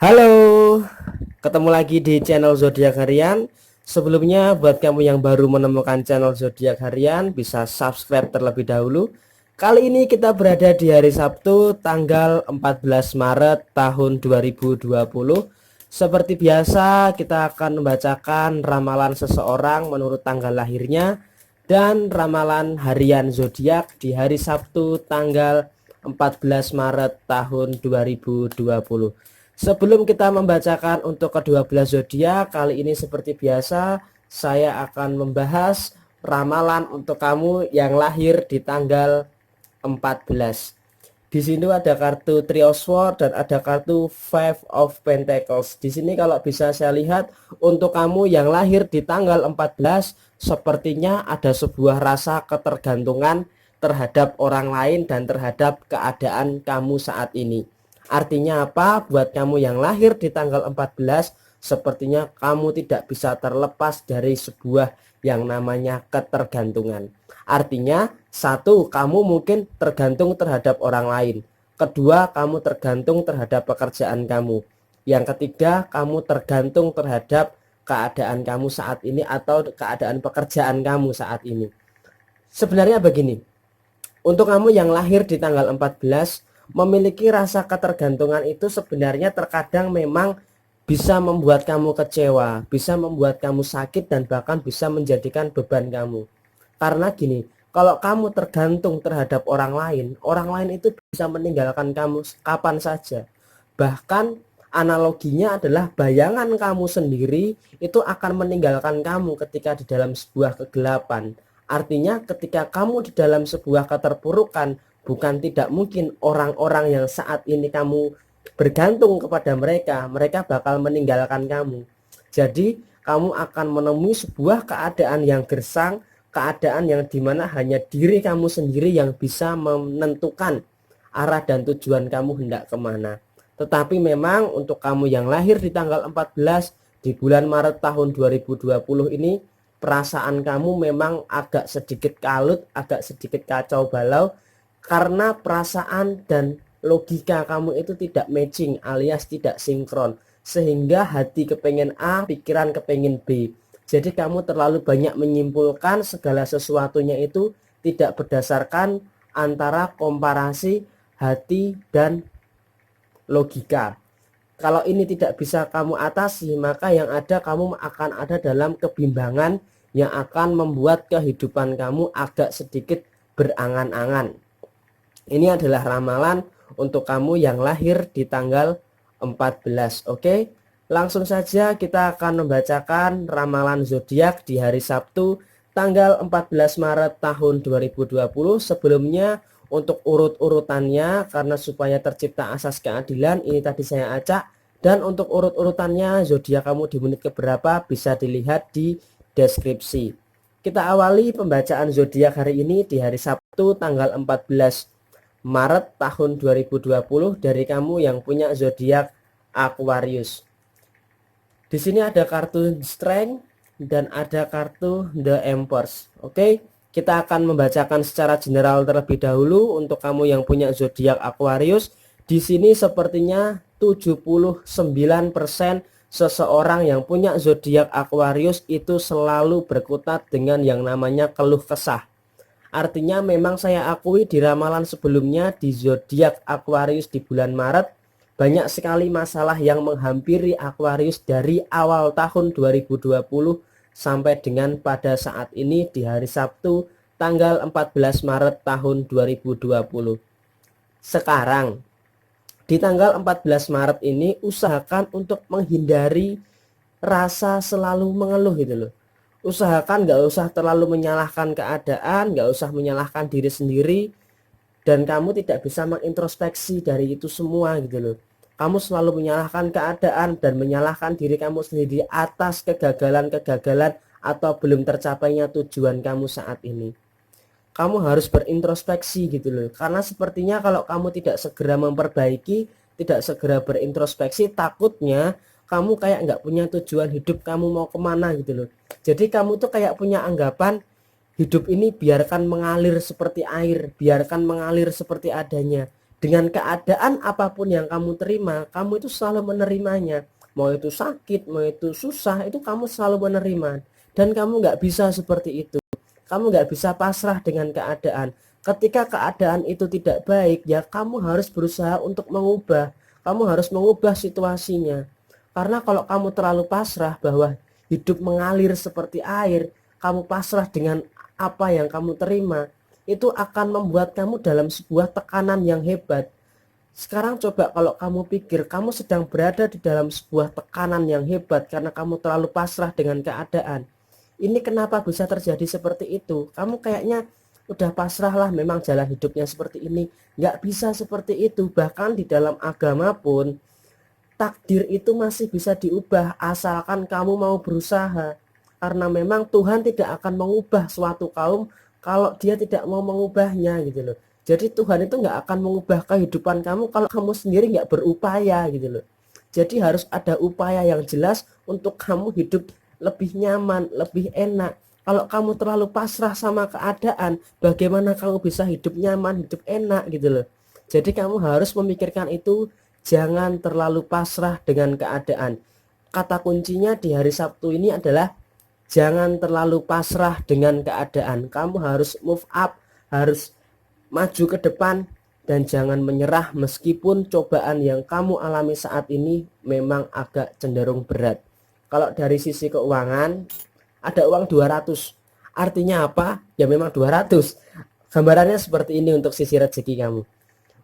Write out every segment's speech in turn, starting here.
Halo, ketemu lagi di channel Zodiak Harian. Sebelumnya buat kamu yang baru menemukan channel Zodiak Harian bisa subscribe terlebih dahulu. Kali ini kita berada di hari Sabtu tanggal 14 Maret tahun 2020. Seperti biasa kita akan membacakan ramalan seseorang menurut tanggal lahirnya dan ramalan harian zodiak di hari Sabtu tanggal 14 Maret tahun 2020. Sebelum kita membacakan untuk kedua belas zodiak, kali ini seperti biasa saya akan membahas ramalan untuk kamu yang lahir di tanggal 14. Di sini ada kartu Three of Swords dan ada kartu Five of Pentacles. Di sini kalau bisa saya lihat untuk kamu yang lahir di tanggal 14 sepertinya ada sebuah rasa ketergantungan terhadap orang lain dan terhadap keadaan kamu saat ini. Artinya apa? Buat kamu yang lahir di tanggal 14, sepertinya kamu tidak bisa terlepas dari sebuah yang namanya ketergantungan. Artinya, satu, kamu mungkin tergantung terhadap orang lain. Kedua, kamu tergantung terhadap pekerjaan kamu. Yang ketiga, kamu tergantung terhadap keadaan kamu saat ini atau keadaan pekerjaan kamu saat ini. Sebenarnya begini, untuk kamu yang lahir di tanggal 14, memiliki rasa ketergantungan itu sebenarnya terkadang memang bisa membuat kamu kecewa, bisa membuat kamu sakit dan bahkan bisa menjadikan beban kamu. Karena gini, kalau kamu tergantung terhadap orang lain itu bisa meninggalkan kamu kapan saja. Bahkan analoginya adalah bayangan kamu sendiri itu akan meninggalkan kamu ketika di dalam sebuah kegelapan. Artinya ketika kamu di dalam sebuah keterpurukan, bukan tidak mungkin orang-orang yang saat ini kamu bergantung kepada mereka, mereka bakal meninggalkan kamu. Jadi kamu akan menemui sebuah keadaan yang gersang, keadaan yang dimana hanya diri kamu sendiri yang bisa menentukan arah dan tujuan kamu hendak kemana. Tetapi memang untuk kamu yang lahir di tanggal 14 di bulan Maret tahun 2020 ini, perasaan kamu memang agak sedikit kalut, agak sedikit kacau balau karena perasaan dan logika kamu itu tidak matching alias tidak sinkron, sehingga hati kepengen A, pikiran kepengen B. Jadi kamu terlalu banyak menyimpulkan segala sesuatunya itu tidak berdasarkan antara komparasi hati dan logika. Kalau ini tidak bisa kamu atasi, maka yang ada kamu akan ada dalam kebimbangan yang akan membuat kehidupan kamu agak sedikit berangan-angan. Ini adalah ramalan untuk kamu yang lahir di tanggal 14. Oke, langsung saja kita akan membacakan ramalan zodiak di hari Sabtu tanggal 14 Maret tahun 2020. Sebelumnya untuk urut-urutannya, karena supaya tercipta asas keadilan, ini tadi saya acak. Dan untuk urut-urutannya zodiak kamu di menit keberapa bisa dilihat di deskripsi. Kita awali pembacaan zodiak hari ini di hari Sabtu tanggal 14 Maret tahun 2020 dari kamu yang punya zodiak Aquarius. Di sini ada kartu Strength dan ada kartu The Empress. Oke, kita akan membacakan secara general terlebih dahulu untuk kamu yang punya zodiak Aquarius. Di sini sepertinya 79% seseorang yang punya zodiak Aquarius itu selalu berkutat dengan yang namanya keluh kesah. Artinya memang saya akui di ramalan sebelumnya di zodiak Aquarius di bulan Maret banyak sekali masalah yang menghampiri Aquarius dari awal tahun 2020 sampai dengan pada saat ini di hari Sabtu tanggal 14 Maret tahun 2020. Sekarang di tanggal 14 Maret ini usahakan untuk menghindari rasa selalu mengeluh gitu loh. Usahakan nggak usah terlalu menyalahkan keadaan, nggak usah menyalahkan diri sendiri, dan kamu tidak bisa mengintrospeksi dari itu semua gitu loh. Kamu selalu menyalahkan keadaan dan menyalahkan diri kamu sendiri atas kegagalan-kegagalan atau belum tercapainya tujuan kamu saat ini. Kamu harus berintrospeksi gitu loh, karena sepertinya kalau kamu tidak segera memperbaiki, tidak segera berintrospeksi, takutnya kamu kayak nggak punya tujuan hidup, kamu mau kemana gitu loh. Jadi kamu tuh kayak punya anggapan hidup ini biarkan mengalir seperti air, biarkan mengalir seperti adanya, Dengan keadaan apapun yang kamu terima, kamu itu selalu menerimanya. Mau itu sakit, mau itu susah, itu kamu selalu menerima. Dan kamu nggak bisa seperti itu. Kamu nggak bisa pasrah dengan keadaan. Ketika keadaan itu tidak baik, ya kamu harus berusaha untuk mengubah. Kamu harus mengubah situasinya. Karena kalau kamu terlalu pasrah bahwa hidup mengalir seperti air, kamu pasrah dengan apa yang kamu terima, itu akan membuat kamu dalam sebuah tekanan yang hebat. Sekarang coba kalau kamu pikir kamu sedang berada di dalam sebuah tekanan yang hebat karena kamu terlalu pasrah dengan keadaan. Ini kenapa bisa terjadi seperti itu? Kamu kayaknya udah pasrah lah, memang jalan hidupnya seperti ini. Nggak bisa seperti itu. Bahkan di dalam agama pun takdir itu masih bisa diubah asalkan kamu mau berusaha. Karena memang Tuhan tidak akan mengubah suatu kaum kalau dia tidak mau mengubahnya gitu loh. Jadi Tuhan itu nggak akan mengubah kehidupan kamu kalau kamu sendiri nggak berupaya gitu loh. Jadi harus ada upaya yang jelas untuk kamu hidup lebih nyaman, lebih enak. Kalau kamu terlalu pasrah sama keadaan, bagaimana kamu bisa hidup nyaman, hidup enak gitu loh. Jadi kamu harus memikirkan itu, jangan terlalu pasrah dengan keadaan. Kata kuncinya di hari Sabtu ini adalah jangan terlalu pasrah dengan keadaan. Kamu harus move up, harus maju ke depan, dan jangan menyerah meskipun cobaan yang kamu alami saat ini memang agak cenderung berat. Kalau dari sisi keuangan, ada uang 200. Artinya apa? Ya memang 200. Gambarannya seperti ini untuk sisi rezeki kamu.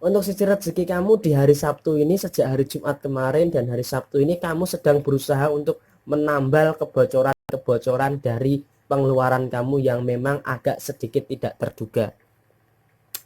Untuk sisi rezeki kamu di hari Sabtu ini, sejak hari Jumat kemarin dan hari Sabtu ini, kamu sedang berusaha untuk menambal kebocoran dari pengeluaran kamu yang memang agak sedikit tidak terduga.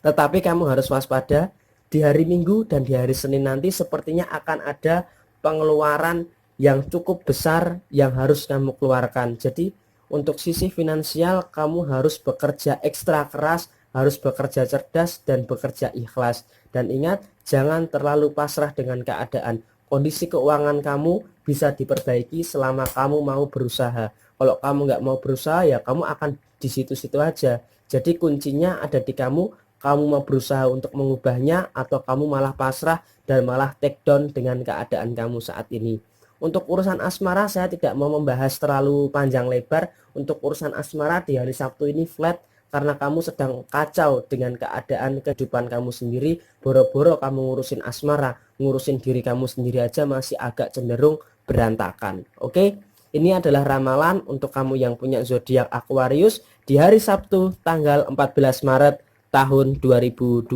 Tetapi kamu harus waspada, di hari Minggu dan di hari Senin nanti sepertinya akan ada pengeluaran yang cukup besar yang harus kamu keluarkan. Jadi untuk sisi finansial kamu harus bekerja ekstra keras, harus bekerja cerdas dan bekerja ikhlas. Dan ingat, jangan terlalu pasrah dengan keadaan. Kondisi keuangan kamu bisa diperbaiki selama kamu mau berusaha. Kalau kamu nggak mau berusaha, ya kamu akan di situ-situ aja. Jadi kuncinya ada di kamu. Kamu mau berusaha untuk mengubahnya atau kamu malah pasrah dan malah take down dengan keadaan kamu saat ini. Untuk urusan asmara saya tidak mau membahas terlalu panjang lebar. Untuk urusan asmara di hari Sabtu ini flat, karena kamu sedang kacau dengan keadaan kehidupan kamu sendiri. Boro-boro kamu ngurusin asmara, ngurusin diri kamu sendiri aja masih agak cenderung berantakan. Oke, ini adalah ramalan untuk kamu yang punya zodiak Aquarius di hari Sabtu tanggal 14 Maret tahun 2020.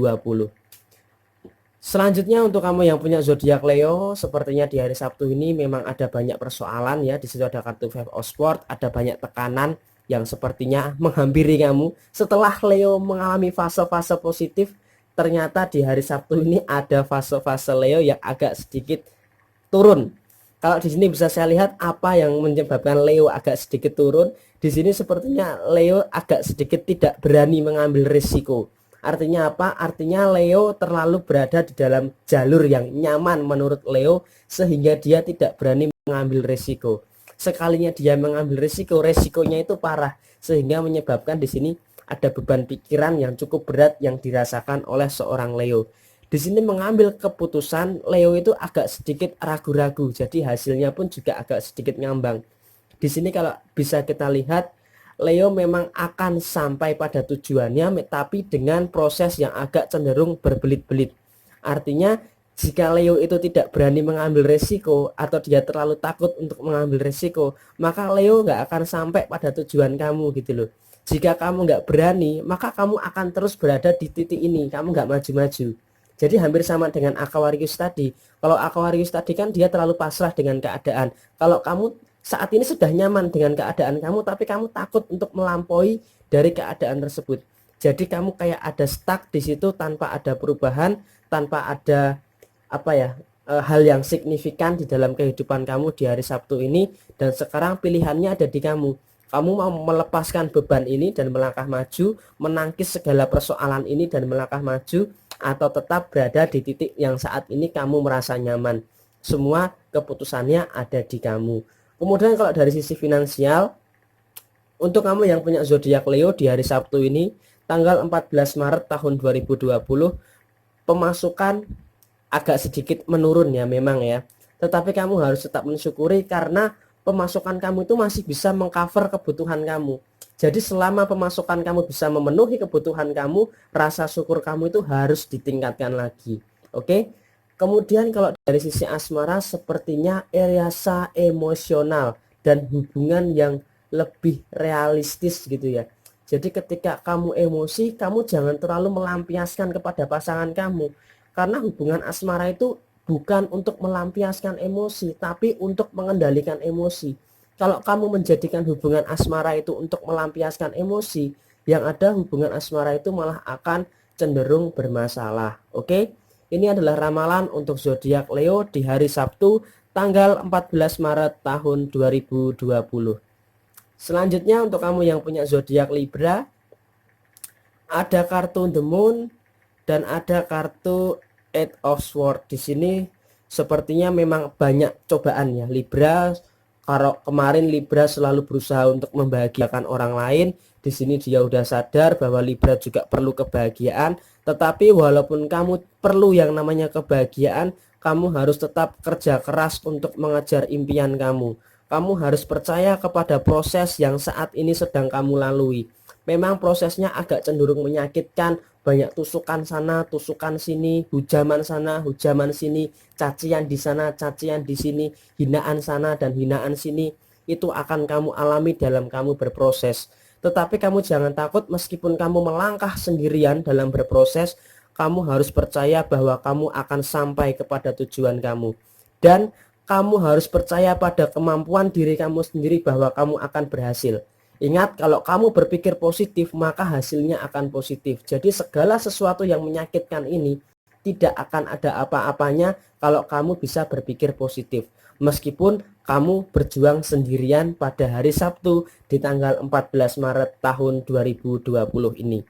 Selanjutnya untuk kamu yang punya zodiak Leo, sepertinya di hari Sabtu ini memang ada banyak persoalan ya. Di situ ada kartu Five of Swords, ada banyak tekanan yang sepertinya menghampiri kamu. Setelah Leo mengalami fase-fase positif, ternyata di hari Sabtu ini ada fase-fase Leo yang agak sedikit turun. Kalau di sini bisa saya lihat apa yang menyebabkan Leo agak sedikit turun. Di sini sepertinya Leo agak sedikit tidak berani mengambil risiko. Artinya apa? Artinya Leo terlalu berada di dalam jalur yang nyaman menurut Leo, sehingga dia tidak berani mengambil risiko. Sekalinya dia mengambil risiko, resikonya itu parah, sehingga menyebabkan di sini ada beban pikiran yang cukup berat yang dirasakan oleh seorang Leo. Di sini mengambil keputusan Leo itu agak sedikit ragu-ragu, jadi hasilnya pun juga agak sedikit ngambang. Di sini kalau bisa kita lihat, Leo memang akan sampai pada tujuannya, tapi dengan proses yang agak cenderung berbelit-belit. Artinya jika Leo itu tidak berani mengambil resiko atau dia terlalu takut untuk mengambil resiko, maka Leo nggak akan sampai pada tujuan kamu gitu loh. Jika kamu nggak berani, maka kamu akan terus berada di titik ini, kamu nggak maju-maju. Jadi hampir sama dengan Aquarius tadi. Kalau Aquarius tadi kan dia terlalu pasrah dengan keadaan. Kalau kamu saat ini sudah nyaman dengan keadaan kamu, tapi kamu takut untuk melampaui dari keadaan tersebut. Jadi kamu kayak ada stuck di situ tanpa ada perubahan, tanpa ada hal yang signifikan di dalam kehidupan kamu di hari Sabtu ini. Dan sekarang pilihannya ada di kamu. Kamu mau melepaskan beban ini dan melangkah maju, menangkis segala persoalan ini dan melangkah maju, atau tetap berada di titik yang saat ini kamu merasa nyaman. Semua keputusannya ada di kamu. Kemudian kalau dari sisi finansial, untuk kamu yang punya zodiak Leo di hari Sabtu ini tanggal 14 Maret tahun 2020, pemasukan agak sedikit menurun ya memang ya, tetapi kamu harus tetap mensyukuri karena pemasukan kamu itu masih bisa mengcover kebutuhan kamu. Jadi selama pemasukan kamu bisa memenuhi kebutuhan kamu, rasa syukur kamu itu harus ditingkatkan lagi. Oke. Kemudian kalau dari sisi asmara sepertinya rasa emosional dan hubungan yang lebih realistis gitu ya. Jadi ketika kamu emosi, kamu jangan terlalu melampiaskan kepada pasangan kamu. Karena hubungan asmara itu bukan untuk melampiaskan emosi, tapi untuk mengendalikan emosi. Kalau kamu menjadikan hubungan asmara itu untuk melampiaskan emosi, yang ada hubungan asmara itu malah akan cenderung bermasalah. Oke? Ini adalah ramalan untuk zodiak Leo di hari Sabtu tanggal 14 Maret tahun 2020. Selanjutnya untuk kamu yang punya zodiak Libra, ada kartu The Moon dan ada kartu Eight of Swords. Di sini sepertinya memang banyak cobaan ya Libra. Kalau kemarin Libra selalu berusaha untuk membahagiakan orang lain, di sini dia udah sadar bahwa Libra juga perlu kebahagiaan. Tetapi walaupun kamu perlu yang namanya kebahagiaan, kamu harus tetap kerja keras untuk mengejar impian kamu. Kamu harus percaya kepada proses yang saat ini sedang kamu lalui. Memang prosesnya agak cenderung menyakitkan, banyak tusukan sana, tusukan sini, hujaman sana, hujaman sini, cacian di sana, cacian di sini, hinaan sana dan hinaan sini. Itu akan kamu alami dalam kamu berproses. Tetapi kamu jangan takut meskipun kamu melangkah sendirian dalam berproses, kamu harus percaya bahwa kamu akan sampai kepada tujuan kamu. Dan kamu harus percaya pada kemampuan diri kamu sendiri bahwa kamu akan berhasil. Ingat, kalau kamu berpikir positif, maka hasilnya akan positif. Jadi segala sesuatu yang menyakitkan ini tidak akan ada apa-apanya kalau kamu bisa berpikir positif. Meskipun kamu berjuang sendirian pada hari Sabtu di tanggal 14 Maret tahun 2020 ini.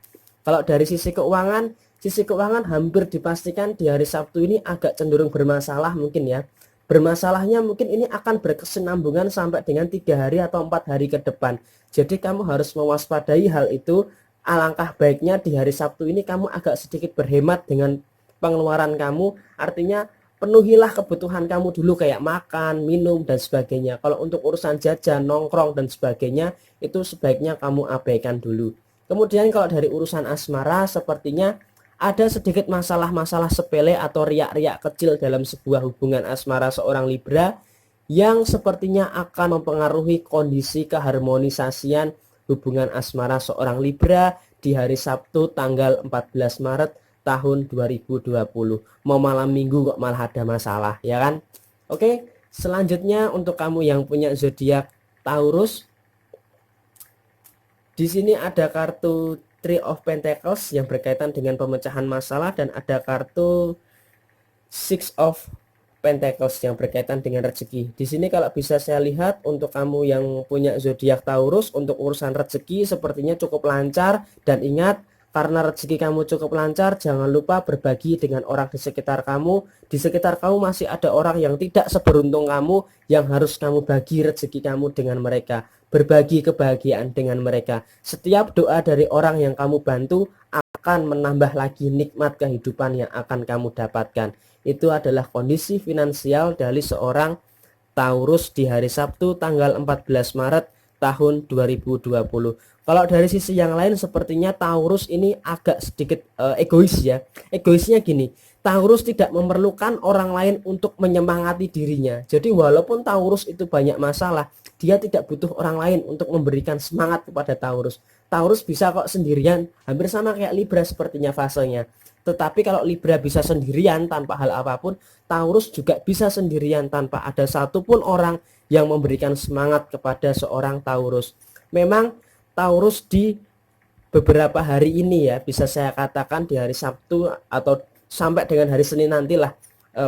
Kalau dari sisi keuangan hampir dipastikan di hari Sabtu ini agak cenderung bermasalah mungkin ya. Bermasalahnya mungkin ini akan berkesinambungan sampai dengan 3 hari atau 4 hari ke depan. Jadi kamu harus mewaspadai hal itu. Alangkah baiknya di hari Sabtu ini kamu agak sedikit berhemat dengan pengeluaran kamu. Artinya penuhilah kebutuhan kamu dulu kayak makan, minum dan sebagainya. Kalau untuk urusan jajan, nongkrong dan sebagainya itu sebaiknya kamu abaikan dulu. Kemudian kalau dari urusan asmara sepertinya ada sedikit masalah-masalah sepele atau riak-riak kecil dalam sebuah hubungan asmara seorang Libra yang sepertinya akan mempengaruhi kondisi keharmonisasian hubungan asmara seorang Libra di hari Sabtu tanggal 14 Maret tahun 2020. Mau malam minggu kok malah ada masalah, ya kan? Oke, selanjutnya untuk kamu yang punya zodiak Taurus, di sini ada kartu Three of Pentacles yang berkaitan dengan pemecahan masalah dan ada kartu Six of Pentacles yang berkaitan dengan rezeki. Di sini kalau bisa saya lihat untuk kamu yang punya zodiak Taurus, untuk urusan rezeki sepertinya cukup lancar. Dan ingat, karena rezeki kamu cukup lancar, jangan lupa berbagi dengan orang di sekitar kamu. Di sekitar kamu masih ada orang yang tidak seberuntung kamu, yang harus kamu bagi rezeki kamu dengan mereka, berbagi kebahagiaan dengan mereka. Setiap doa dari orang yang kamu bantu akan menambah lagi nikmat kehidupan yang akan kamu dapatkan. Itu adalah kondisi finansial dari seorang Taurus di hari Sabtu tanggal 14 Maret tahun 2020. Kalau dari sisi yang lain sepertinya Taurus ini agak sedikit egois ya. Egoisnya gini, Taurus tidak memerlukan orang lain untuk menyemangati dirinya. Jadi walaupun Taurus itu banyak masalah, dia tidak butuh orang lain untuk memberikan semangat kepada Taurus. Taurus bisa kok sendirian, hampir sama kayak Libra sepertinya fasenya. Tetapi kalau Libra bisa sendirian tanpa hal apapun, Taurus juga bisa sendirian tanpa ada satupun orang yang memberikan semangat kepada seorang Taurus. Memang Taurus di beberapa hari ini ya, bisa saya katakan di hari Sabtu atau sampai dengan hari Senin nantilah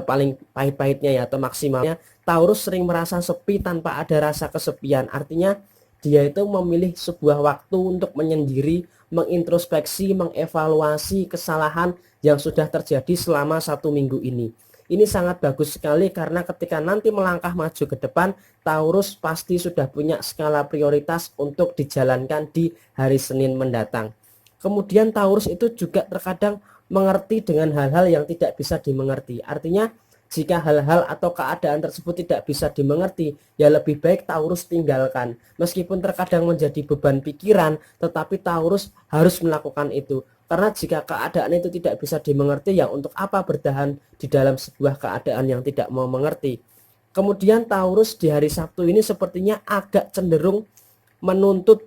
paling pahit-pahitnya ya atau maksimalnya, Taurus sering merasa sepi tanpa ada rasa kesepian. Artinya dia itu memilih sebuah waktu untuk menyendiri, mengintrospeksi, mengevaluasi kesalahan yang sudah terjadi selama 1 minggu ini. Ini sangat bagus sekali karena ketika nanti melangkah maju ke depan, Taurus pasti sudah punya skala prioritas untuk dijalankan di hari Senin mendatang. Kemudian Taurus itu juga terkadang mengerti dengan hal-hal yang tidak bisa dimengerti. Artinya jika hal-hal atau keadaan tersebut tidak bisa dimengerti, ya lebih baik Taurus tinggalkan. Meskipun terkadang menjadi beban pikiran, tetapi Taurus harus melakukan itu. Karena jika keadaan itu tidak bisa dimengerti, ya untuk apa bertahan di dalam sebuah keadaan yang tidak mau mengerti. Kemudian Taurus di hari Sabtu ini sepertinya agak cenderung menuntut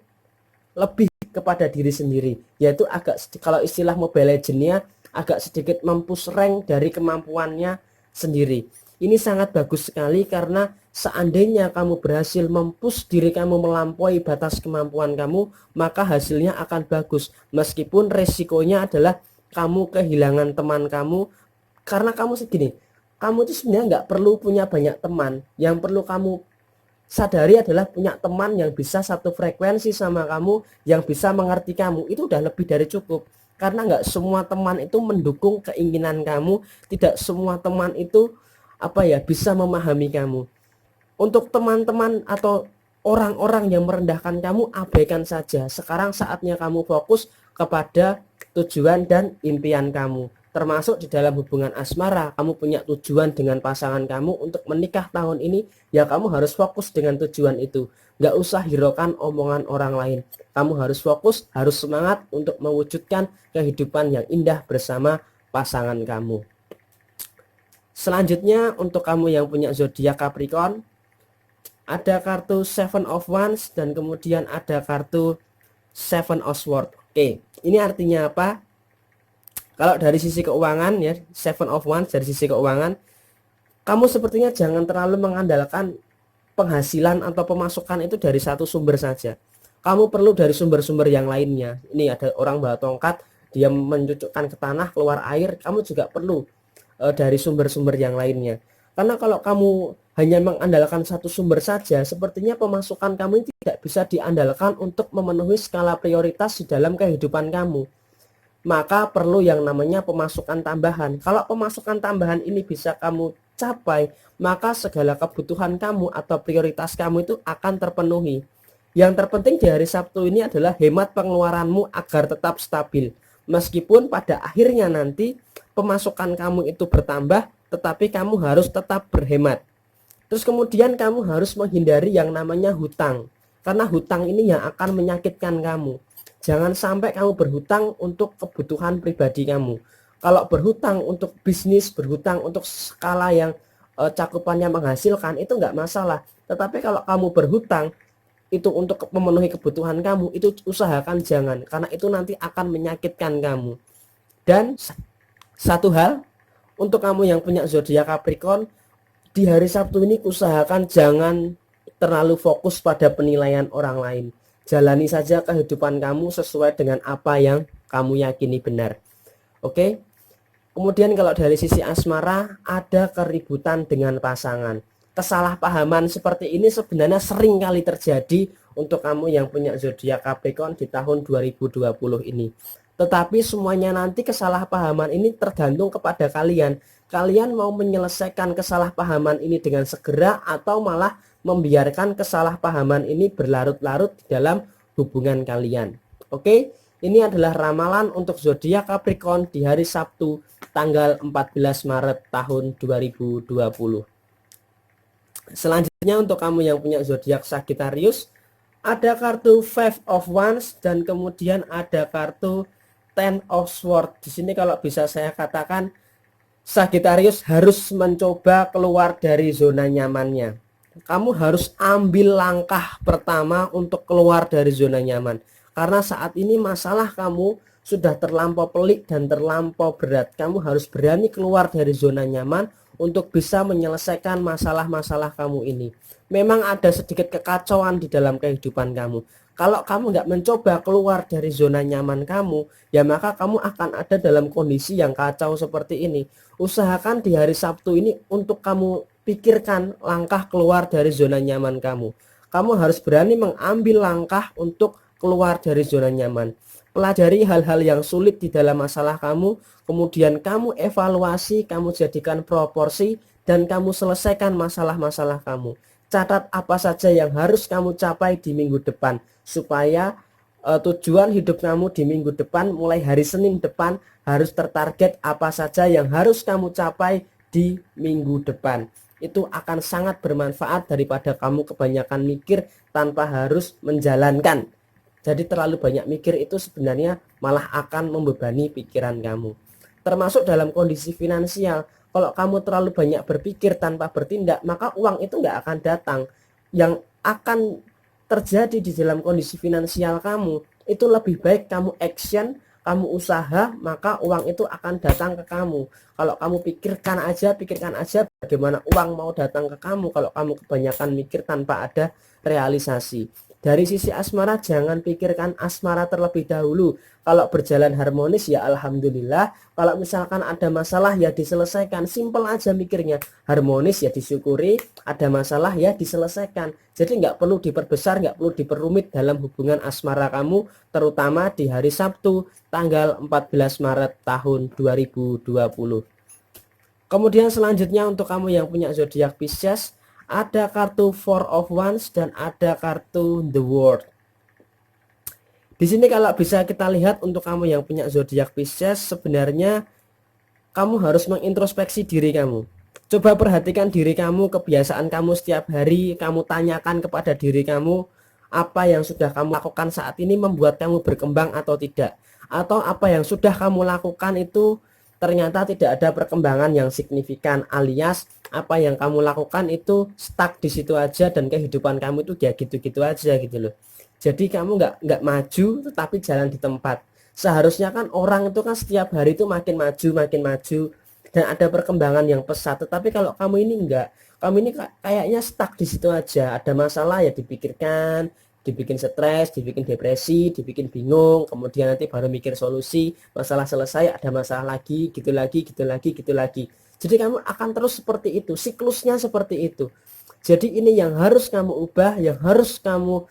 lebih kepada diri sendiri, yaitu agak, kalau istilah Mobile Legends-nya, agak sedikit mempush rank dari kemampuannya sendiri. Ini sangat bagus sekali karena seandainya kamu berhasil mempush diri kamu melampaui batas kemampuan kamu, maka hasilnya akan bagus. Meskipun resikonya adalah kamu kehilangan teman kamu, karena kamu segini, kamu itu sebenarnya nggak perlu punya banyak teman. Yang perlu kamu sadari adalah punya teman yang bisa satu frekuensi sama kamu, yang bisa mengerti kamu, itu udah lebih dari cukup. Karena nggak semua teman itu mendukung keinginan kamu, tidak semua teman itu bisa memahami kamu. Untuk teman-teman atau orang-orang yang merendahkan kamu, abaikan saja. Sekarang saatnya kamu fokus kepada tujuan dan impian kamu. Termasuk di dalam hubungan asmara, kamu punya tujuan dengan pasangan kamu untuk menikah tahun ini, ya kamu harus fokus dengan tujuan itu. Nggak usah hiraukan omongan orang lain. Kamu harus fokus, harus semangat untuk mewujudkan kehidupan yang indah bersama pasangan kamu. Selanjutnya untuk kamu yang punya zodiak Capricorn, ada kartu Seven of Wands dan kemudian ada kartu Seven of Swords. Oke, ini artinya apa? Kalau dari sisi keuangan ya, Seven of Wands dari sisi keuangan, kamu sepertinya jangan terlalu mengandalkan penghasilan atau pemasukan itu dari satu sumber saja. Kamu perlu dari sumber-sumber yang lainnya. Ini ada orang bawa tongkat, dia mencucukkan ke tanah keluar air, kamu juga perlu dari sumber-sumber yang lainnya. Karena kalau kamu hanya mengandalkan satu sumber saja, sepertinya pemasukan kamu tidak bisa diandalkan untuk memenuhi skala prioritas di dalam kehidupan kamu. Maka perlu yang namanya pemasukan tambahan. Kalau pemasukan tambahan ini bisa kamu capai, maka segala kebutuhan kamu atau prioritas kamu itu akan terpenuhi. Yang terpenting di hari Sabtu ini adalah hemat pengeluaranmu agar tetap stabil. Meskipun pada akhirnya nanti pemasukan kamu itu bertambah, tetapi kamu harus tetap berhemat. Terus kemudian kamu harus menghindari yang namanya hutang. Karena hutang ini yang akan menyakitkan kamu. Jangan sampai kamu berhutang untuk kebutuhan pribadi kamu. Kalau berhutang untuk bisnis, berhutang untuk skala yang cakupannya menghasilkan, itu nggak masalah. Tetapi kalau kamu berhutang itu untuk memenuhi kebutuhan kamu, itu usahakan jangan. Karena itu nanti akan menyakitkan kamu. Dan satu hal, untuk kamu yang punya zodiak Capricorn, di hari Sabtu ini usahakan jangan terlalu fokus pada penilaian orang lain. Jalani saja kehidupan kamu sesuai dengan apa yang kamu yakini benar. Oke. Kemudian kalau dari sisi asmara, ada keributan dengan pasangan. Kesalahpahaman seperti ini sebenarnya sering kali terjadi untuk kamu yang punya zodiak Capricorn di tahun 2020 ini. Tetapi semuanya nanti kesalahpahaman ini tergantung kepada kalian. Kalian mau menyelesaikan kesalahpahaman ini dengan segera atau malah membiarkan kesalahpahaman ini berlarut-larut di dalam hubungan kalian. Oke, ini adalah ramalan untuk zodiak Capricorn di hari Sabtu tanggal 14 Maret tahun 2020. Selanjutnya untuk kamu yang punya zodiak Sagittarius, ada kartu Five of Wands dan kemudian ada kartu Ten of Swords. Di sini kalau bisa saya katakan Sagittarius harus mencoba keluar dari zona nyamannya. Kamu harus ambil langkah pertama untuk keluar dari zona nyaman. Karena saat ini masalah kamu sudah terlampau pelik dan terlampau berat. Kamu harus berani keluar dari zona nyaman untuk bisa menyelesaikan masalah-masalah kamu ini. Memang ada sedikit kekacauan di dalam kehidupan kamu. Kalau kamu nggak mencoba keluar dari zona nyaman kamu, ya maka kamu akan ada dalam kondisi yang kacau seperti ini. Usahakan di hari Sabtu ini untuk kamu pikirkan langkah keluar dari zona nyaman kamu. Kamu harus berani mengambil langkah untuk keluar dari zona nyaman. Pelajari hal-hal yang sulit di dalam masalah kamu, kemudian kamu evaluasi, kamu jadikan proporsi, dan kamu selesaikan masalah-masalah kamu. Catat apa saja yang harus kamu capai di minggu depan, supaya tujuan hidup kamu di minggu depan, mulai hari Senin depan harus tertarget apa saja yang harus kamu capai di minggu depan. Itu akan sangat bermanfaat daripada kamu kebanyakan mikir tanpa harus menjalankan. Jadi terlalu banyak mikir itu sebenarnya malah akan membebani pikiran kamu. Termasuk dalam kondisi finansial. Kalau kamu terlalu banyak berpikir tanpa bertindak, maka uang itu nggak akan datang. Yang akan terjadi di dalam kondisi finansial kamu, itu lebih baik kamu action, kamu usaha, maka uang itu akan datang ke kamu. Kalau kamu pikirkan aja bagaimana uang mau datang ke kamu kalau kamu kebanyakan mikir tanpa ada realisasi. Dari sisi asmara, jangan pikirkan asmara terlebih dahulu. Kalau berjalan harmonis ya alhamdulillah. Kalau misalkan ada masalah ya diselesaikan. Simple aja mikirnya. Harmonis ya disyukuri, ada masalah ya diselesaikan. Jadi nggak perlu diperbesar, nggak perlu diperumit dalam hubungan asmara kamu, terutama di hari Sabtu tanggal 14 Maret tahun 2020. Kemudian selanjutnya untuk kamu yang punya zodiak Pisces, ada kartu Four of Wands dan ada kartu The World. Di sini kalau bisa kita lihat untuk kamu yang punya zodiak Pisces, sebenarnya kamu harus mengintrospeksi diri kamu. Coba perhatikan diri kamu, kebiasaan kamu setiap hari, kamu tanyakan kepada diri kamu, apa yang sudah kamu lakukan saat ini membuat kamu berkembang atau tidak. Atau apa yang sudah kamu lakukan itu ternyata tidak ada perkembangan yang signifikan, alias apa yang kamu lakukan itu stuck di situ aja dan kehidupan kamu itu ya gitu-gitu aja gitu loh. Jadi kamu nggak maju tetapi jalan di tempat. Seharusnya kan orang itu kan setiap hari itu makin maju dan ada perkembangan yang pesat. Tetapi kalau kamu ini enggak, kamu ini kayaknya stuck di situ aja. Ada masalah ya dipikirkan, dibikin stres, dibikin depresi, dibikin bingung, kemudian nanti baru mikir solusi, masalah selesai ada masalah lagi, gitu lagi, gitu lagi, gitu lagi. Jadi kamu akan terus seperti itu, siklusnya seperti itu. Jadi ini yang harus kamu ubah, yang harus kamu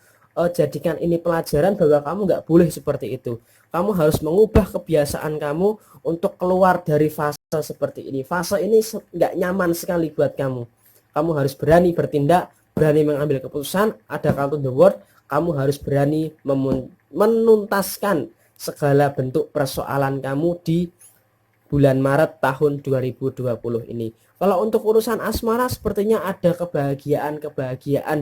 jadikan ini pelajaran bahwa kamu nggak boleh seperti itu. Kamu harus mengubah kebiasaan kamu untuk keluar dari fase seperti ini. Fase ini nggak nyaman sekali buat kamu. Kamu harus berani bertindak, berani mengambil keputusan. Ada kartu The World, kamu harus berani menuntaskan segala bentuk persoalan kamu di bulan Maret tahun 2020 ini. Kalau untuk urusan asmara sepertinya ada kebahagiaan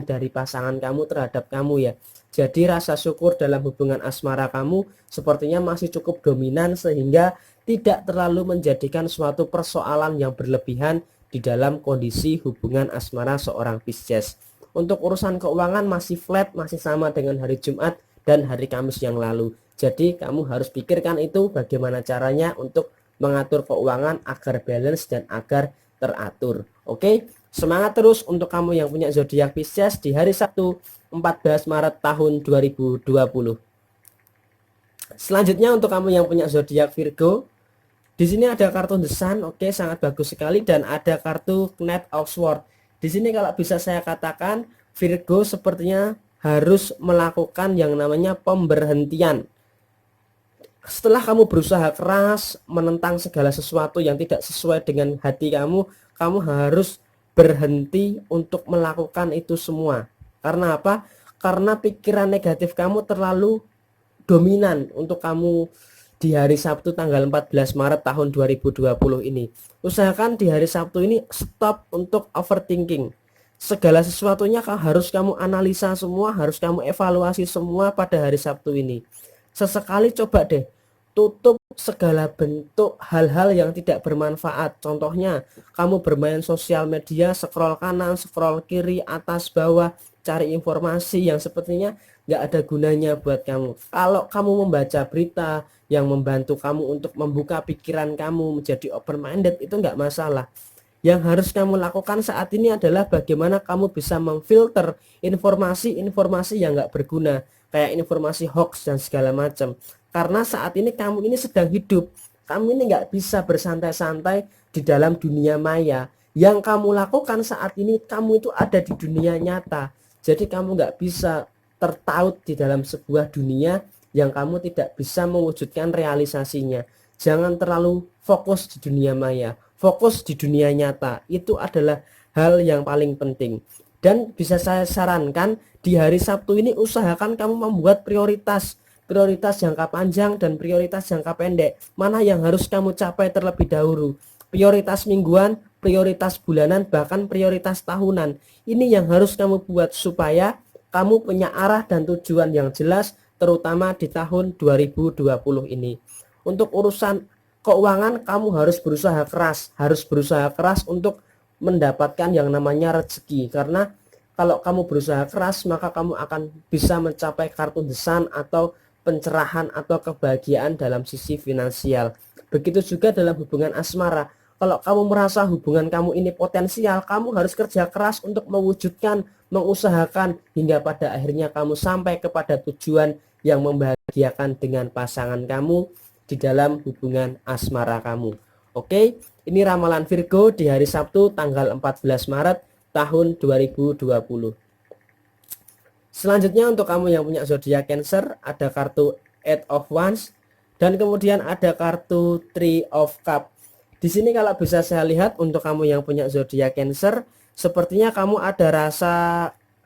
dari pasangan kamu terhadap kamu ya. Jadi rasa syukur dalam hubungan asmara kamu sepertinya masih cukup dominan sehingga tidak terlalu menjadikan suatu persoalan yang berlebihan di dalam kondisi hubungan asmara seorang Pisces. Untuk urusan keuangan masih flat, masih sama dengan hari Jumat dan hari Kamis yang lalu. Jadi kamu harus pikirkan itu bagaimana caranya untuk mengatur keuangan agar balance dan agar teratur. Oke, semangat terus untuk kamu yang punya zodiak Pisces di hari Sabtu 14 Maret tahun 2020. Selanjutnya untuk kamu yang punya zodiak Virgo, di sini ada kartu The Sun, oke, sangat bagus sekali, dan ada kartu Knight of Swords. Di sini kalau bisa saya katakan Virgo sepertinya harus melakukan yang namanya pemberhentian. Setelah kamu berusaha keras menentang segala sesuatu yang tidak sesuai dengan hati kamu, kamu harus berhenti untuk melakukan itu semua. Karena apa? Karena pikiran negatif kamu terlalu dominan untuk kamu di hari Sabtu tanggal 14 Maret tahun 2020 ini. Usahakan di hari Sabtu ini stop untuk overthinking. Segala sesuatunya harus kamu analisa semua, harus kamu evaluasi semua pada hari Sabtu ini. Sesekali coba deh tutup segala bentuk hal-hal yang tidak bermanfaat. Contohnya kamu bermain sosial media, scroll kanan, scroll kiri, atas, bawah, cari informasi yang sepertinya nggak ada gunanya buat kamu. Kalau kamu membaca berita yang membantu kamu untuk membuka pikiran kamu menjadi open minded, itu nggak masalah. Yang harus kamu lakukan saat ini adalah bagaimana kamu bisa memfilter informasi-informasi yang nggak berguna, kayak informasi hoax dan segala macam. Karena saat ini kamu ini sedang hidup, kamu ini nggak bisa bersantai-santai di dalam dunia maya. Yang kamu lakukan saat ini, kamu itu ada di dunia nyata. Jadi kamu nggak bisa tertaut di dalam sebuah dunia yang kamu tidak bisa mewujudkan realisasinya. Jangan terlalu fokus di dunia maya, fokus di dunia nyata. Itu adalah hal yang paling penting. Dan bisa saya sarankan di hari Sabtu ini usahakan kamu membuat prioritas prioritas jangka panjang dan prioritas jangka pendek. Mana yang harus kamu capai terlebih dahulu? Prioritas mingguan, prioritas bulanan, bahkan prioritas tahunan. Ini yang harus kamu buat supaya kamu punya arah dan tujuan yang jelas, terutama di tahun 2020 ini. Untuk urusan keuangan, kamu harus berusaha keras untuk mendapatkan yang namanya rezeki. Karena kalau kamu berusaha keras, maka kamu akan bisa mencapai kartu desan atau pencerahan atau kebahagiaan dalam sisi finansial. Begitu juga dalam hubungan asmara. Kalau kamu merasa hubungan kamu ini potensial, kamu harus kerja keras untuk mewujudkan, mengusahakan, hingga pada akhirnya kamu sampai kepada tujuan yang membahagiakan dengan pasangan kamu di dalam hubungan asmara kamu. Oke, ini ramalan Virgo di hari Sabtu tanggal 14 Maret tahun 2020. Selanjutnya untuk kamu yang punya zodiak Cancer, ada kartu Eight of Wands dan kemudian ada kartu Three of Cup. Di sini kalau bisa saya lihat untuk kamu yang punya zodiak Cancer, sepertinya kamu ada rasa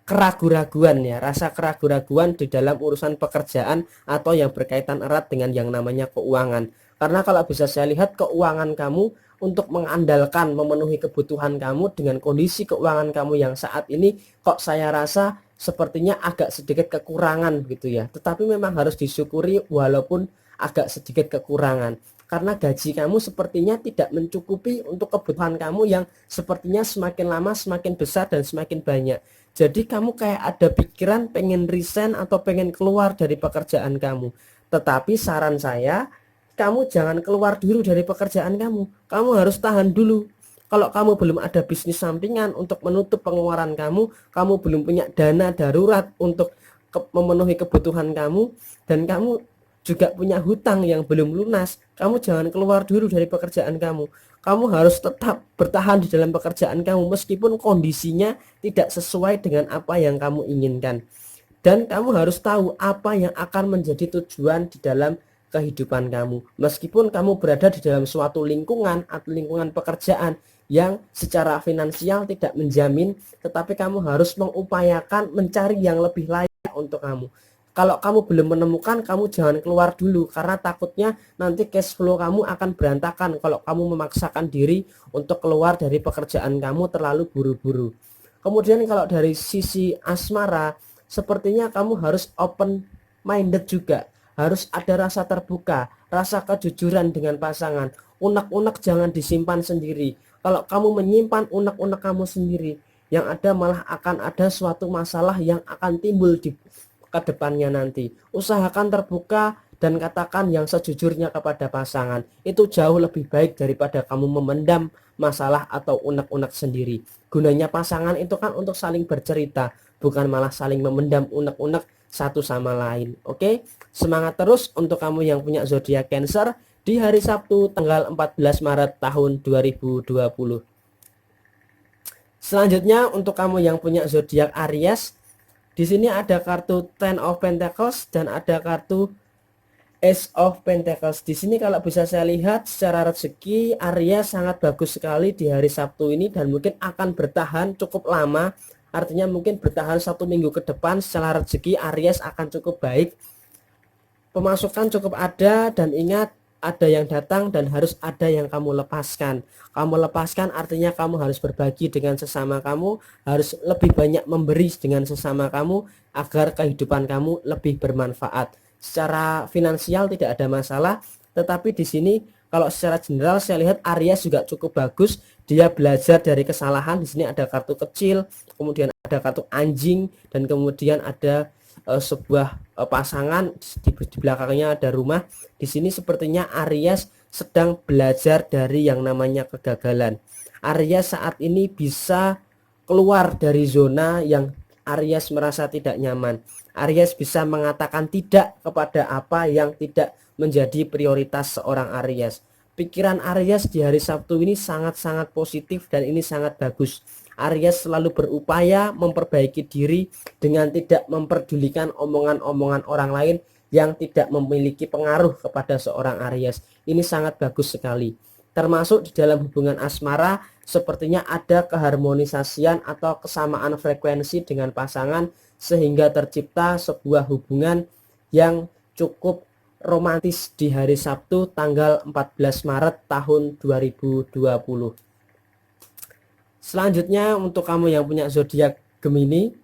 keraguan-raguan ya, rasa keraguan-raguan di dalam urusan pekerjaan atau yang berkaitan erat dengan yang namanya keuangan. Karena kalau bisa saya lihat keuangan kamu untuk mengandalkan memenuhi kebutuhan kamu dengan kondisi keuangan kamu yang saat ini kok saya rasa sepertinya agak sedikit kekurangan gitu ya. Tetapi memang harus disyukuri walaupun agak sedikit kekurangan. Karena gaji kamu sepertinya tidak mencukupi untuk kebutuhan kamu yang sepertinya semakin lama semakin besar dan semakin banyak. Jadi kamu kayak ada pikiran pengen resign atau pengen keluar dari pekerjaan kamu. Tetapi saran saya, kamu jangan keluar dulu dari pekerjaan kamu. Kamu harus tahan dulu. Kalau kamu belum ada bisnis sampingan untuk menutup pengeluaran kamu belum punya dana darurat untuk memenuhi kebutuhan kamu, dan kamu juga punya hutang yang belum lunas, kamu jangan keluar dulu dari pekerjaan kamu. Kamu harus tetap bertahan di dalam pekerjaan kamu meskipun kondisinya tidak sesuai dengan apa yang kamu inginkan. Dan kamu harus tahu apa yang akan menjadi tujuan di dalam kehidupan kamu. Meskipun kamu berada di dalam suatu lingkungan atau lingkungan pekerjaan yang secara finansial tidak menjamin, tetapi kamu harus mengupayakan mencari yang lebih layak untuk kamu. Kalau kamu belum menemukan, kamu jangan keluar dulu karena takutnya nanti cash flow kamu akan berantakan kalau kamu memaksakan diri untuk keluar dari pekerjaan kamu terlalu buru-buru. Kemudian kalau dari sisi asmara, sepertinya kamu harus open minded juga. Harus ada rasa terbuka, rasa kejujuran dengan pasangan. Unek-unek jangan disimpan sendiri. Kalau kamu menyimpan unek-unek kamu sendiri, yang ada malah akan ada suatu masalah yang akan timbul di ke depannya nanti. Usahakan terbuka dan katakan yang sejujurnya kepada pasangan. Itu jauh lebih baik daripada kamu memendam masalah atau unek-unek sendiri. Gunanya pasangan itu kan untuk saling bercerita, bukan malah saling memendam unek-unek satu sama lain. Oke? Semangat terus untuk kamu yang punya zodiak Cancer di hari Sabtu tanggal 14 Maret tahun 2020. Selanjutnya untuk kamu yang punya zodiak Aries, di sini ada kartu Ten of Pentacles dan ada kartu Ace of Pentacles. Di sini kalau bisa saya lihat secara rezeki Aries sangat bagus sekali di hari Sabtu ini dan mungkin akan bertahan cukup lama. Artinya mungkin bertahan 1 minggu ke depan secara rezeki Aries akan cukup baik. Pemasukan cukup ada dan ingat ada yang datang dan harus ada yang kamu lepaskan. Kamu lepaskan artinya kamu harus berbagi dengan sesama kamu, harus lebih banyak memberi dengan sesama kamu agar kehidupan kamu lebih bermanfaat. Secara finansial tidak ada masalah, tetapi di sini kalau secara general saya lihat Aries juga cukup bagus. Dia belajar dari kesalahan. Di sini ada kartu kecil, kemudian ada kartu anjing dan kemudian ada sebuah pasangan di belakangnya ada rumah. Di sini sepertinya Aries sedang belajar dari yang namanya kegagalan. Aries saat ini bisa keluar dari zona yang Aries merasa tidak nyaman. Aries bisa mengatakan tidak kepada apa yang tidak menjadi prioritas seorang Aries. Pikiran Aries di hari Sabtu ini sangat-sangat positif dan ini sangat bagus. Aries selalu berupaya memperbaiki diri dengan tidak memperdulikan omongan-omongan orang lain yang tidak memiliki pengaruh kepada seorang Aries. Ini sangat bagus sekali. Termasuk di dalam hubungan asmara, sepertinya ada keharmonisasian atau kesamaan frekuensi dengan pasangan sehingga tercipta sebuah hubungan yang cukup romantis di hari Sabtu tanggal 14 Maret tahun 2020. Selanjutnya untuk kamu yang punya zodiak Gemini,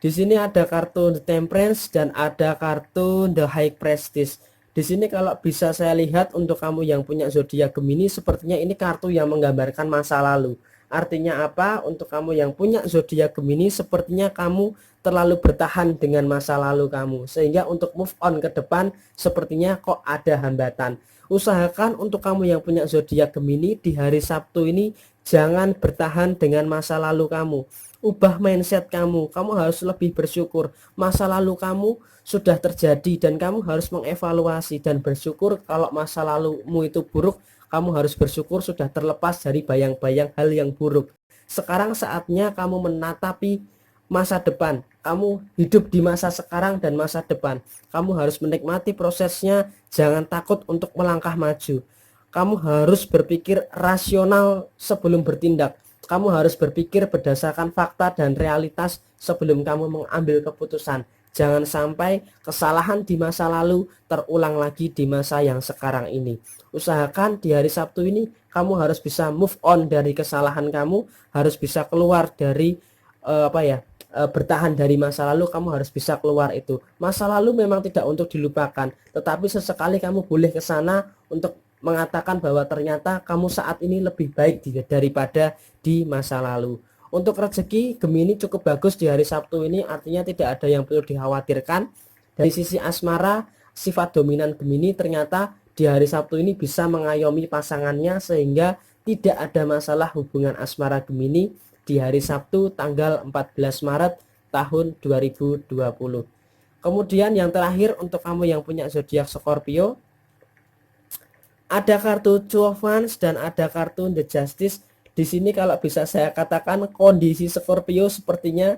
di sini ada kartu The Temperance dan ada kartu The High Priestess. Di sini kalau bisa saya lihat untuk kamu yang punya zodiak Gemini, sepertinya ini kartu yang menggambarkan masa lalu. Artinya apa? Untuk kamu yang punya zodiak Gemini, sepertinya kamu terlalu bertahan dengan masa lalu kamu, sehingga untuk move on ke depan sepertinya kok ada hambatan. Usahakan untuk kamu yang punya zodiak Gemini di hari Sabtu ini jangan bertahan dengan masa lalu kamu. Ubah mindset kamu harus lebih bersyukur. Masa lalu kamu sudah terjadi dan kamu harus mengevaluasi dan bersyukur. Kalau masa lalumu itu buruk, kamu harus bersyukur sudah terlepas dari bayang-bayang hal yang buruk. Sekarang saatnya kamu menatapi masa depan. Kamu hidup di masa sekarang dan masa depan. Kamu harus menikmati prosesnya, jangan takut untuk melangkah maju. Kamu harus berpikir rasional sebelum bertindak. Kamu harus berpikir berdasarkan fakta dan realitas sebelum kamu mengambil keputusan. Jangan sampai kesalahan di masa lalu terulang lagi di masa yang sekarang ini. Usahakan di hari Sabtu ini kamu harus bisa move on dari kesalahan kamu, harus bisa keluar dari bertahan dari masa lalu. Kamu harus bisa keluar itu. Masa lalu memang tidak untuk dilupakan, tetapi sesekali kamu boleh ke sana untuk mengatakan bahwa ternyata kamu saat ini lebih baik daripada di masa lalu. Untuk rezeki Gemini cukup bagus di hari Sabtu ini, artinya tidak ada yang perlu dikhawatirkan. Dari sisi asmara, sifat dominan Gemini ternyata di hari Sabtu ini bisa mengayomi pasangannya, sehingga tidak ada masalah hubungan asmara Gemini di hari Sabtu tanggal 14 Maret tahun 2020. Kemudian yang terakhir untuk kamu yang punya zodiak Scorpio, ada kartu Two of Wands dan ada kartu The Justice. Di sini kalau bisa saya katakan kondisi Scorpio sepertinya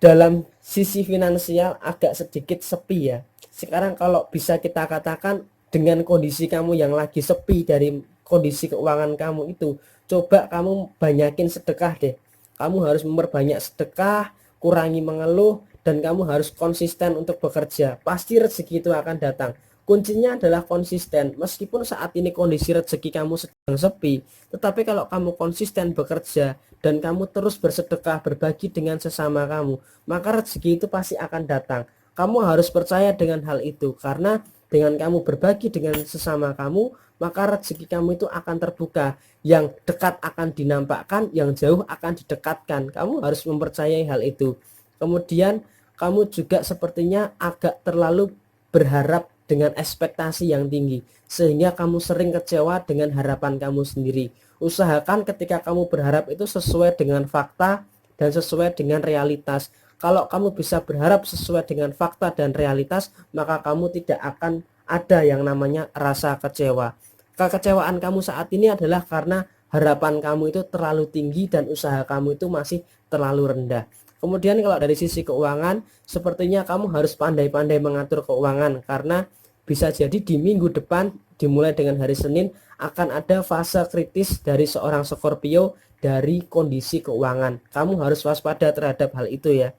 dalam sisi finansial agak sedikit sepi ya. Sekarang kalau bisa kita katakan dengan kondisi kamu yang lagi sepi dari kondisi keuangan kamu itu, coba kamu banyakin sedekah deh. Kamu harus memperbanyak sedekah, kurangi mengeluh, dan kamu harus konsisten untuk bekerja. Pasti rezeki itu akan datang. Kuncinya adalah konsisten. Meskipun saat ini kondisi rezeki kamu sedang sepi, tetapi kalau kamu konsisten bekerja dan kamu terus bersedekah, berbagi dengan sesama kamu, maka rezeki itu pasti akan datang. Kamu harus percaya dengan hal itu, karena dengan kamu berbagi dengan sesama kamu, maka rezeki kamu itu akan terbuka. Yang dekat akan dinampakkan, yang jauh akan didekatkan. Kamu harus mempercayai hal itu. Kemudian kamu juga sepertinya agak terlalu berharap dengan ekspektasi yang tinggi, sehingga kamu sering kecewa dengan harapan kamu sendiri. Usahakan ketika kamu berharap itu sesuai dengan fakta dan sesuai dengan realitas. Kalau kamu bisa berharap sesuai dengan fakta dan realitas, maka kamu tidak akan ada yang namanya rasa kecewa. Kekecewaan kamu saat ini adalah karena harapan kamu itu terlalu tinggi dan usaha kamu itu masih terlalu rendah. Kemudian kalau dari sisi keuangan, sepertinya kamu harus pandai-pandai mengatur keuangan, karena bisa jadi di minggu depan dimulai dengan hari Senin akan ada fase kritis dari seorang Scorpio dari kondisi keuangan. Kamu harus waspada terhadap hal itu ya.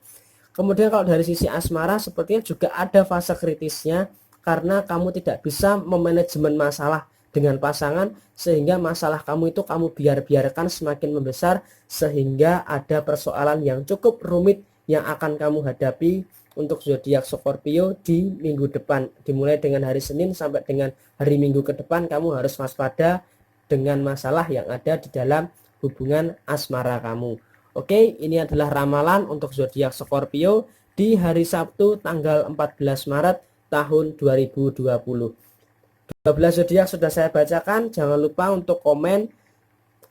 Kemudian kalau dari sisi asmara sepertinya juga ada fase kritisnya, karena kamu tidak bisa memanajemen masalah dengan pasangan, sehingga masalah kamu itu kamu biarkan semakin membesar, sehingga ada persoalan yang cukup rumit yang akan kamu hadapi untuk zodiak Scorpio di minggu depan. Dimulai dengan hari Senin sampai dengan hari Minggu ke depan, kamu harus waspada dengan masalah yang ada di dalam hubungan asmara kamu. Oke, ini adalah ramalan untuk zodiak Scorpio di hari Sabtu tanggal 14 Maret tahun 2020. 12 zodiak sudah saya bacakan. Jangan lupa untuk komen,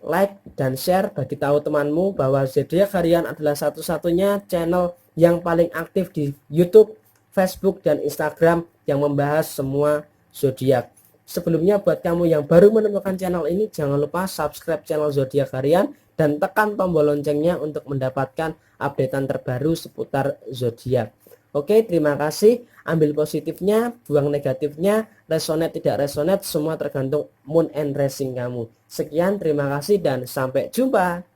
like, dan share bagi tahu temanmu bahwa zodiak harian adalah satu-satunya channel yang paling aktif di YouTube, Facebook, dan Instagram yang membahas semua zodiak. Sebelumnya buat kamu yang baru menemukan channel ini, jangan lupa subscribe channel zodiak harian dan tekan tombol loncengnya untuk mendapatkan updatean terbaru seputar zodiak. Oke, terima kasih. Ambil positifnya, buang negatifnya, resonate tidak resonate, semua tergantung moon and rising kamu. Sekian, terima kasih dan sampai jumpa.